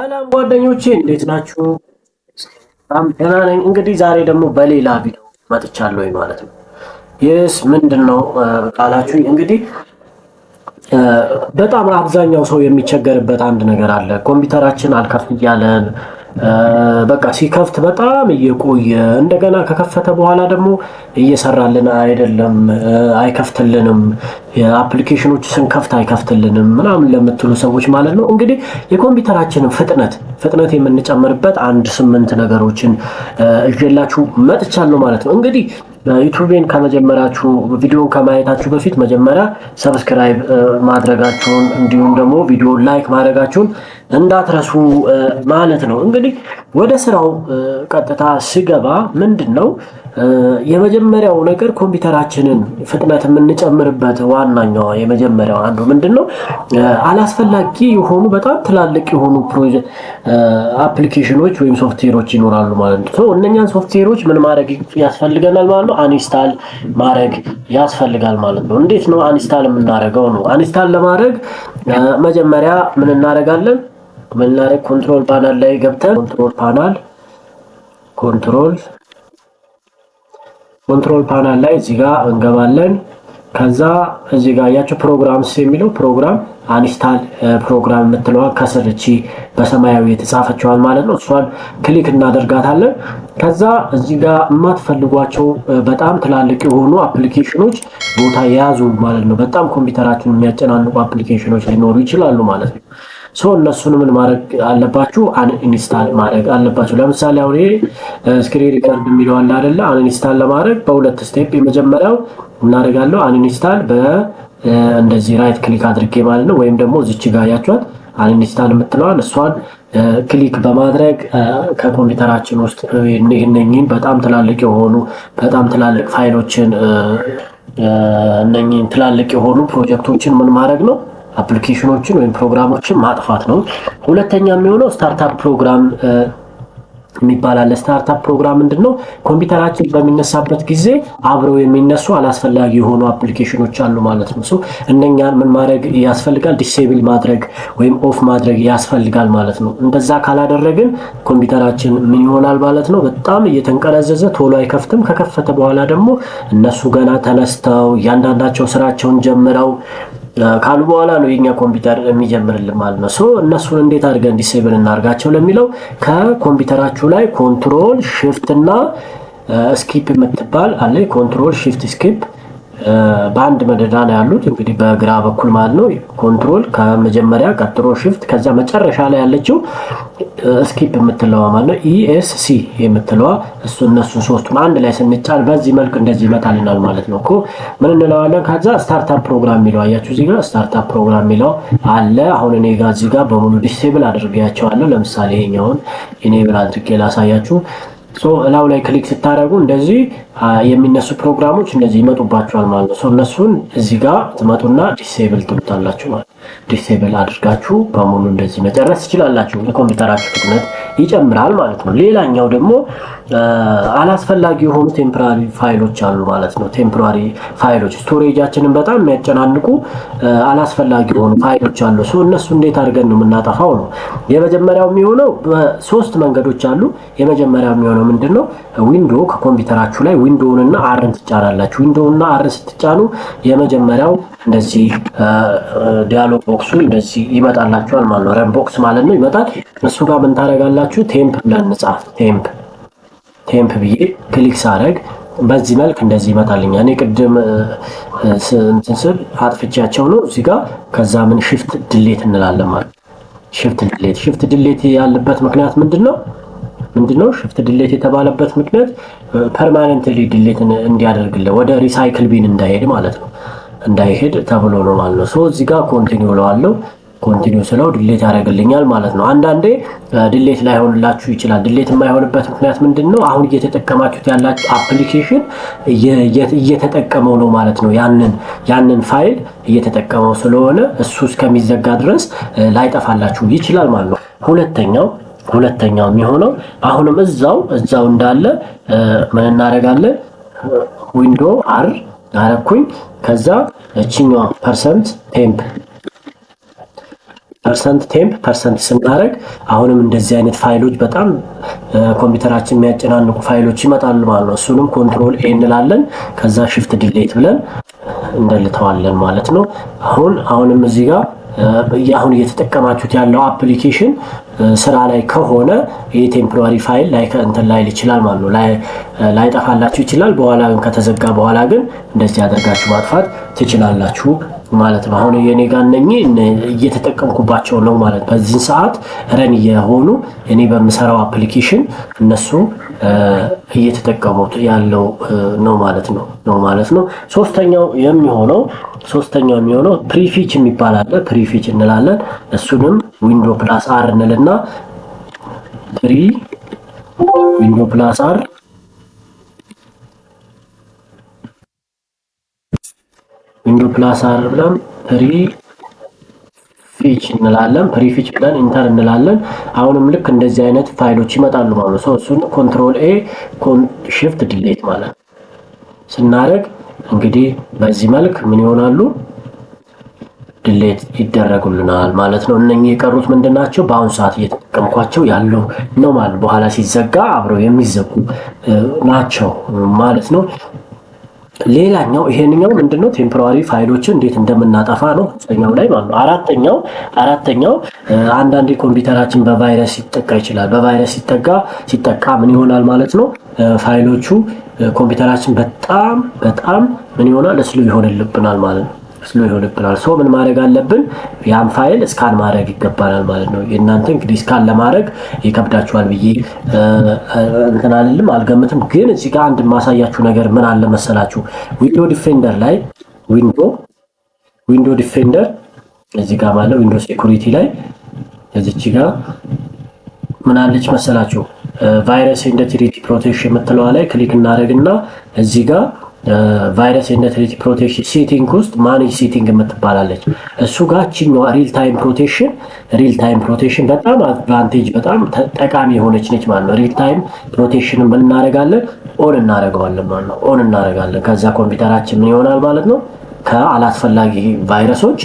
ሰላም ጓደኞቼ እንዴት ናችሁ? በጣም ደህና ነኝ። እንግዲህ ዛሬ ደግሞ በሌላ ቪዲዮ መጥቻለሁ ማለት ነው። ይህስ ምንድነው ካላችሁኝ እንግዲህ በጣም አብዛኛው ሰው የሚቸገርበት አንድ ነገር አለ። ኮምፒውተራችን አልከፍት እያለን በቃ ሲከፍት በጣም እየቆየ እንደገና ከከፈተ በኋላ ደግሞ እየሰራልን አይደለም፣ አይከፍትልንም። የአፕሊኬሽኖች ስንከፍት አይከፍትልንም ምናምን ለምትሉ ሰዎች ማለት ነው እንግዲህ የኮምፒውተራችንን ፍጥነት የምንጨምርበት አንድ 8 ነገሮችን እዤላችሁ መጥቻለሁ ማለት ነው። እንግዲህ ዩቲዩብን ከመጀመራችሁ ቪዲዮን ከማየታችሁ በፊት መጀመሪያ ሰብስክራይብ ማድረጋችሁን እንዲሁም ደግሞ ቪዲዮ ላይክ ማድረጋችሁን እንዳትረሱ ማለት ነው። እንግዲህ ወደ ስራው ቀጥታ ሲገባ ምንድነው የመጀመሪያው ነገር ኮምፒውተራችንን ፍጥነት የምንጨምርበት ዋናኛው የመጀመሪያው አንዱ ምንድነው አላስፈላጊ የሆኑ በጣም ትላልቅ የሆኑ አፕሊኬሽኖች ወይም ሶፍትዌሮች ይኖራሉ ማለት ነው። እነኛን ሶፍትዌሮች ምን ማድረግ ያስፈልገናል ማለት ነው? አንኢንስታል ማድረግ ያስፈልጋል ማለት ነው። እንዴት ነው አንኢንስታል የምናደርገው ነው? አንኢንስታል ለማድረግ መጀመሪያ ምን እናደርጋለን? ኮንትሮል ፓናል ላይ ገብተን ኮንትሮል ፓናል ላይ እዚህ ጋር እንገባለን። ከዛ እዚህ ጋር ያቸው ፕሮግራምስ የሚለው ፕሮግራም አንኢንስታል ፕሮግራም የምትለዋ ከስር እቺ በሰማያዊ የተጻፈችዋል ማለት ነው። እሷን ክሊክ እናደርጋታለን። ከዛ እዚህ ጋር የማትፈልጓቸው በጣም ትላልቅ የሆኑ አፕሊኬሽኖች ቦታ ያዙ ማለት ነው። በጣም ኮምፒውተራችሁን የሚያጨናንቁ አፕሊኬሽኖች ሊኖሩ ይችላሉ ማለት ነው። እነሱን ምን ማድረግ አለባችሁ? አንኢንስታል ማድረግ አለባችሁ። ለምሳሌ አሁን ይሄ ስክሪን ሪከርድ የሚለው አለ አይደለ? አንኢንስታል ለማድረግ በሁለት ስቴፕ የመጀመሪያው እናደርጋለሁ አንኢንስታል እንደዚህ ራይት ክሊክ አድርጌ ማለት ነው። ወይም ደግሞ እዚች ጋር ያያችኋት አንኢንስታል የምትለዋን እሷን ክሊክ በማድረግ ከኮምፒውተራችን ውስጥ እነኚህን በጣም ትላልቅ የሆኑ በጣም ትላልቅ ፋይሎችን እነኚህን ትላልቅ የሆኑ ፕሮጀክቶችን ምን ማድረግ ነው? አፕሊኬሽኖችን ወይም ፕሮግራሞችን ማጥፋት ነው። ሁለተኛ የሚሆነው ስታርታፕ ፕሮግራም የሚባል አለ። ስታርታፕ ፕሮግራም ምንድነው? ኮምፒውተራችን በሚነሳበት ጊዜ አብረው የሚነሱ አላስፈላጊ የሆኑ አፕሊኬሽኖች አሉ ማለት ነው። እነኛን ምን ማድረግ ያስፈልጋል? ዲሴብል ማድረግ ወይም ኦፍ ማድረግ ያስፈልጋል ማለት ነው። እንደዛ ካላደረግን ኮምፒውተራችን ምን ይሆናል ማለት ነው? በጣም እየተንቀረዘዘ ቶሎ አይከፍትም። ከከፈተ በኋላ ደግሞ እነሱ ገና ተነስተው እያንዳንዳቸው ስራቸውን ጀምረው ካሉ በኋላ ነው የኛ ኮምፒውተር የሚጀምርልን ማለት ነው። እነሱን እንዴት አድርገን ዲሴብል እናርጋቸው ለሚለው ከኮምፒውተራችሁ ላይ ኮንትሮል shift እና ስኪፕ የምትባል አለ። ኮንትሮል shift skip በአንድ መደዳ ነው ያሉት እንግዲህ በግራ በኩል ማለት ነው። ኮንትሮል ከመጀመሪያ ቀጥሎ shift ከዛ መጨረሻ ላይ ያለችው ስኪፕ የምትለዋ ማለት ነው። ESC የምትለዋ እነሱን ሶስቱን አንድ ላይ ስንጫን በዚህ መልክ እንደዚህ ይመጣልናል ማለት ነው። ምን እንለዋለን? ከዛ ስታርታፕ ፕሮግራም የሚለው አያችሁ እዚህ ጋር ስታርታፕ ፕሮግራም የሚለው አለ። አሁን እኔ ጋር እዚህ ጋር በሙሉ ዲሴብል አድርጌያቸዋለሁ። ለምሳሌ ይሄኛውን ኢኔብል አድርጌ ላሳያችሁ። እላው ላይ ክሊክ ስታደርጉ እንደዚህ የሚነሱ ፕሮግራሞች እንደዚህ ይመጡባችኋል ማለት ነው። እነሱን እዚህ ጋር ትመጡና ዲሴብል ትሉታላችሁ ማለት ነው። ዲሴብል አድርጋችሁ በሙሉ እንደዚህ መጨረስ ትችላላችሁ። የኮምፒውተራችሁ ፍጥነት ይጨምራል ማለት ነው። ሌላኛው ደግሞ አላስፈላጊ የሆኑ ቴምፖራሪ ፋይሎች አሉ ማለት ነው። ቴምፖራሪ ፋይሎች ስቶሬጃችንን በጣም የሚያጨናንቁ አላስፈላጊ የሆኑ ፋይሎች አሉ። እነሱ እንዴት አድርገን ነው የምናጠፋው ነው? የመጀመሪያው የሚሆነው በሶስት መንገዶች አሉ። የመጀመሪያው የሚሆነው ምንድነው? ዊንዶ ከኮምፒውተራችሁ ላይ ዊንዶውንና አርን ትጫናላችሁ። ዊንዶውንና አርን ስትጫኑ የመጀመሪያው እንደዚህ ዲያሎግ ቦክሱ እንደዚህ ይመጣላችኋል ማለት ነው። ረን ቦክስ ማለት ነው ይመጣል። እሱ ጋር ምን ታደርጋላችሁ? ቴምፕ ብለን እንጻፍ። ቴምፕ ብዬ ክሊክ ሳደርግ በዚህ መልክ እንደዚህ ይመጣልኛል። እኔ ቅድም ስል አጥፍቻቸው ነው እዚህ ጋር። ከዛ ምን shift delete እንላለን ማለት shift delete ያለበት ምክንያት ምንድነው? shift delete የተባለበት ምክንያት ፐርማነንትሊ ዲሌት እንዲያደርግልን ወደ ሪሳይክል ቢን እንዳይሄድ ማለት ነው። እንዳይሄድ ተብሎ ነው ማለት ነው። እዚህ ጋር ኮንቲኒው እለዋለሁ። ኮንቲኒው ስለው ዲሌት ያደርግልኛል ማለት ነው። አንዳንዴ ዲሌት ላይሆንላችሁ ይችላል። ዲሌት የማይሆንበት ምክንያት ምንድነው? አሁን እየተጠቀማችሁት ያላችሁ አፕሊኬሽን እየተጠቀመው ነው ማለት ነው። ያንን ፋይል እየተጠቀመው ስለሆነ እሱ እስከሚዘጋ ድረስ ላይጠፋላችሁ ይችላል ማለት ነው። ሁለተኛው የሚሆነው አሁንም እዛው እንዳለ ምን እናደርጋለን? ዊንዶ አር አረኩኝ። ከዛ እቺኛው % ቴምፕ ፐርሰንት ቴምፕ ፐርሰንት ስናደርግ አሁንም እንደዚህ አይነት ፋይሎች በጣም ኮምፒውተራችን የሚያጨናንቁ ፋይሎች ይመጣሉ ማለት ነው። እሱንም ኮንትሮል ኤ እንላለን። ከዛ ሽፍት ዲሌት ብለን እንደልተዋለን ማለት ነው። አሁንም እዚህ ጋር አሁን እየተጠቀማችሁት ያለው አፕሊኬሽን ስራ ላይ ከሆነ ይሄ ቴምፖራሪ ፋይል ላይ እንትን ላይ ይችላል ማለት ነው። ላይ ጠፋላችሁ ይችላል። በኋላ ግን ከተዘጋ በኋላ ግን እንደዚህ አድርጋችሁ ማጥፋት ትችላላችሁ ማለት ነው። አሁን የኔ ጋር እየተጠቀምኩባቸው ነው ማለት በዚህ ሰዓት ረን የሆኑ እኔ በምሰራው አፕሊኬሽን እነሱ እየተጠቀሙት ያለው ነው ማለት ነው። ሶስተኛው የሚሆነው ፕሪፊች የሚባል አለ። ፕሪፊች እንላለን። እሱንም ዊንዶ ፕላስ አር እንልና ዊንዶ ፕላስ አር ብለን ፕሪፊች እንላለን። ፕሪፊች ብለን ኢንተር እንላለን። አሁንም ልክ እንደዚህ አይነት ፋይሎች ይመጣሉ ማለት ነው። እሱን ኮንትሮል ኤ ሽፍት ዲሌት ማለት ስናደርግ እንግዲህ በዚህ መልክ ምን ይሆናሉ? ዲሌት ይደረጉልናል ማለት ነው። እነኚህ የቀሩት ምንድናቸው? በአሁን ሰዓት እየተጠቀምኳቸው ያለው ነው ማለት በኋላ ሲዘጋ አብረው የሚዘጉ ናቸው ማለት ነው። ሌላኛው ይሄንኛው ምንድነው? ቴምፖራሪ ፋይሎችን እንዴት እንደምናጠፋ ነው። ሶስተኛው ላይ ማለት ነው። አራተኛው አንዳንድ ኮምፒውተራችን በቫይረስ ሲጠቃ ይችላል። በቫይረስ ሲጠቃ ምን ይሆናል ማለት ነው? ፋይሎቹ ኮምፒውተራችን በጣም ምን ይሆናል? ስሎ ይሆንልብናል ማለት ነው። ሶ ምን ማድረግ አለብን? ያን ፋይል ስካን ማድረግ ይገባናል ማለት ነው። የእናንተ እንግዲህ ስካን ለማድረግ ይከብዳችኋል ብዬ እንትን አልገምትም። ግን እዚህ ጋር አንድ ማሳያችሁ ነገር ምን አለ መሰላችሁ? ዊንዶ ዲፌንደር ላይ ዊንዶ ዲፌንደር እዚህ ጋር ማለት ዊንዶ ሴኩሪቲ ላይ እዚች ጋር ምን አለች መሰላችሁ? ቫይረስ ኢንዴክስ ፕሮቴክሽን የምትለዋ ላይ ክሊክ እናደርግና እዚህ ጋር ቫይረስ ኢንዴክስ ፕሮቴክሽን ሴቲንግ ውስጥ ማኔጅ ሴቲንግ የምትባላለች እሱ ጋር ቺኛው ሪል ታይም ፕሮቴክሽን በጣም አድቫንቴጅ በጣም ጠቃሚ የሆነች ነች ማለት ነው። ሪል ታይም ፕሮቴክሽን ምን እናደርጋለን? ኦን እናደርጋለን ማለት ነው። ኦን እናደርጋለን። ከዛ ኮምፒውተራችን ምን ይሆናል ማለት ነው? ከአላስፈላጊ ቫይረሶች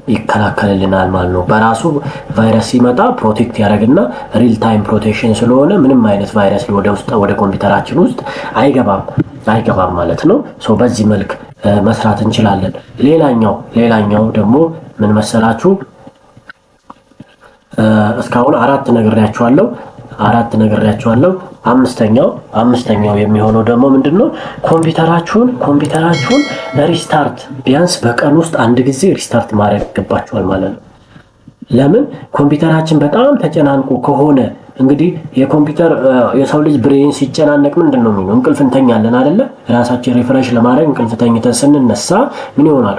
ይከላከልልናል ማለት ነው። በራሱ ቫይረስ ሲመጣ ፕሮቴክት ያደርግና ሪል ታይም ፕሮቴክሽን ስለሆነ ምንም አይነት ቫይረስ ወደ ኮምፒውተራችን ውስጥ አይገባም ማለት ነው። በዚህ መልክ መስራት እንችላለን። ሌላኛው ደግሞ ምን መሰላችሁ? እስካሁን አራት ነግሬያችኋለሁ። አምስተኛው የሚሆነው ደግሞ ምንድነው? ኮምፒውተራችሁን ሪስታርት ቢያንስ በቀን ውስጥ አንድ ጊዜ ሪስታርት ማድረግ ይገባችኋል ማለት ነው። ለምን? ኮምፒውተራችን በጣም ተጨናንቆ ከሆነ እንግዲህ የሰው ልጅ ብሬን ሲጨናነቅ ምንድነው የሚሆነው? እንቅልፍ እንተኛለን አይደለ? ራሳችን ሪፍሬሽ ለማድረግ እንቅልፍ ተኝተን ስንነሳ ምን ይሆናል?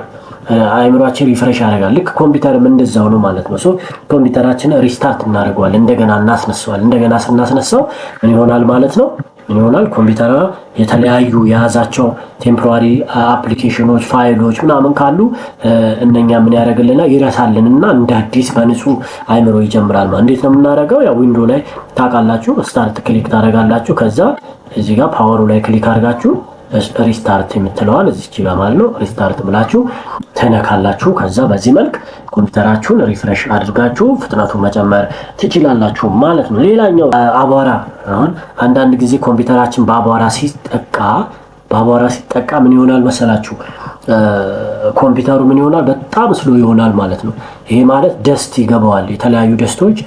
አይምሮአችን ሪፍሬሽ ያደርጋል። ልክ ኮምፒውተርም እንደዛው ነው ማለት ነው። ኮምፒውተራችን ሪስታርት እናደርገዋለን፣ እንደገና እናስነሳዋለን። እንደገና ስናስነሳው ምን ይሆናል ማለት ነው? ኮምፒውተር የተለያዩ የያዛቸው ቴምፖራሪ አፕሊኬሽኖች ፋይሎች ምናምን ካሉ እነኛ ምን ያደርግልናል? ይረሳልንና እንደ አዲስ በንጹህ አይምሮ ይጀምራል ማለት። እንዴት ነው የምናደርገው? ያው ዊንዶ ላይ ታውቃላችሁ፣ ስታርት ክሊክ ታደርጋላችሁ። ከዛ እዚህ ጋር ፓወሩ ላይ ክሊክ አድርጋችሁ ሪስታርት የምትለዋል እዚች ጋር ማለት ነው። ሪስታርት ብላችሁ ተነካላችሁ። ከዛ በዚህ መልክ ኮምፒውተራችሁን ሪፍሬሽ አድርጋችሁ ፍጥነቱ መጨመር ትችላላችሁ ማለት ነው። ሌላኛው አቧራ። አሁን አንዳንድ ጊዜ ኮምፒውተራችን በአቧራ ሲጠቃ ምን ይሆናል መሰላችሁ? ኮምፒውተሩ ምን ይሆናል? በጣም ስሎ ይሆናል ማለት ነው። ይሄ ማለት ደስት ይገባዋል። የተለያዩ ደስቶች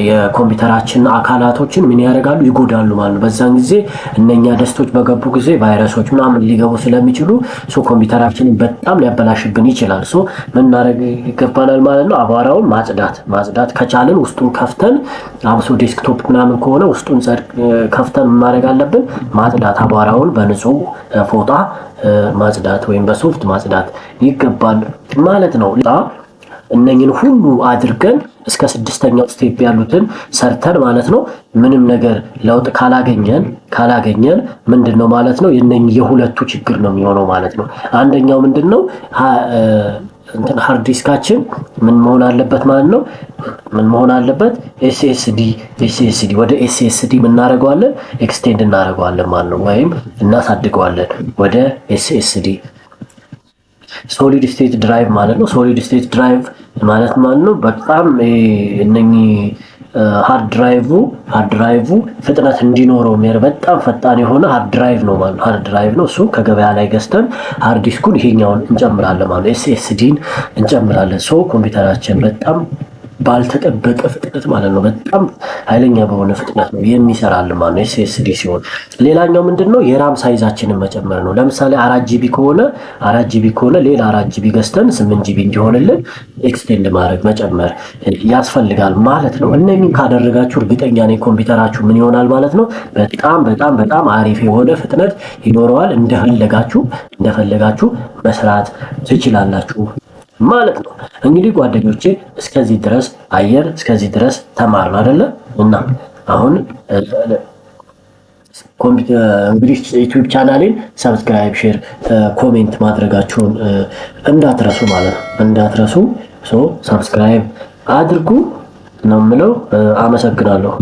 የኮምፒውተራችን አካላቶችን ምን ያደርጋሉ? ይጎዳሉ ማለት ነው። በዛን ጊዜ እነኛ ደስቶች በገቡ ጊዜ ቫይረሶች ምናምን ሊገቡ ስለሚችሉ ኮምፒውተራችንን በጣም ሊያበላሽብን ይችላል። ምን እናደርግ ይገባናል ማለት ነው? አቧራውን ማጽዳት ከቻልን ውስጡን ከፍተን አብሶ ዴስክቶፕ ምናምን ከሆነ ውስጡን ከፍተን ማድረግ አለብን። ማጽዳት አቧራውን በንጹህ ፎጣ ማጽዳት ወይም በሶፍት ማጽዳት ይገባል ማለት ነው። እነኝን ሁሉ አድርገን እስከ 6ኛው ስቴፕ ያሉትን ሰርተን ማለት ነው ምንም ነገር ለውጥ ካላገኘን ምንድነው ማለት ነው? የሁለቱ ችግር ነው የሚሆነው ማለት ነው። አንደኛው ምንድነው? ሃርድ ዲስካችን ምን መሆን አለበት ማለት ነው? ኤስኤስዲ ወደ ኤስኤስዲ እናደርገዋለን፣ ኤክስቴንድ እናደርገዋለን ማለት ነው። ወይም እናሳድገዋለን ወደ ኤስኤስዲ ሶሊድ ስቴት ድራይቭ ማለት ነው። ሶሊድ ስቴት ድራይቭ ማለት ነው በጣም እነኚህ ሃርድ ድራይቭ ፍጥነት እንዲኖረው በጣም ፈጣን የሆነ ሃርድ ድራይቭ ነው ማለት ሃርድ ድራይቭ ነው እሱ ከገበያ ላይ ገዝተን ሃርድ ዲስኩን ይሄኛውን እንጨምራለን ማለት ኤስኤስዲን እንጨምራለን ኮምፒውተራችን በጣም ባልተጠበቀ ፍጥነት ማለት ነው በጣም ኃይለኛ በሆነ ፍጥነት ነው የሚሰራልን ማለት ነው ኤስኤስዲ ሲሆን ሌላኛው ምንድነው የራም ሳይዛችንን መጨመር ነው ለምሳሌ 4GB ከሆነ ሌላ 4GB ገዝተን 8GB እንዲሆንልን ኤክስቴንድ ማድረግ መጨመር ያስፈልጋል ማለት ነው እነኚህን ካደረጋችሁ እርግጠኛ ነኝ ኮምፒውተራችሁ ምን ይሆናል ማለት ነው በጣም አሪፍ የሆነ ፍጥነት ይኖረዋል እንደፈለጋችሁ መስራት ትችላላችሁ ማለት ነው እንግዲህ ጓደኞቼ እስከዚህ ድረስ ተማርን አይደለ እና አሁን እንግዲህ ዩቲዩብ ቻናሌን ሰብስክራይብ ሼር ኮሜንት ማድረጋችሁን እንዳትረሱ ማለት ነው እንዳትረሱ ሰብስክራይብ አድርጉ ነው የምለው አመሰግናለሁ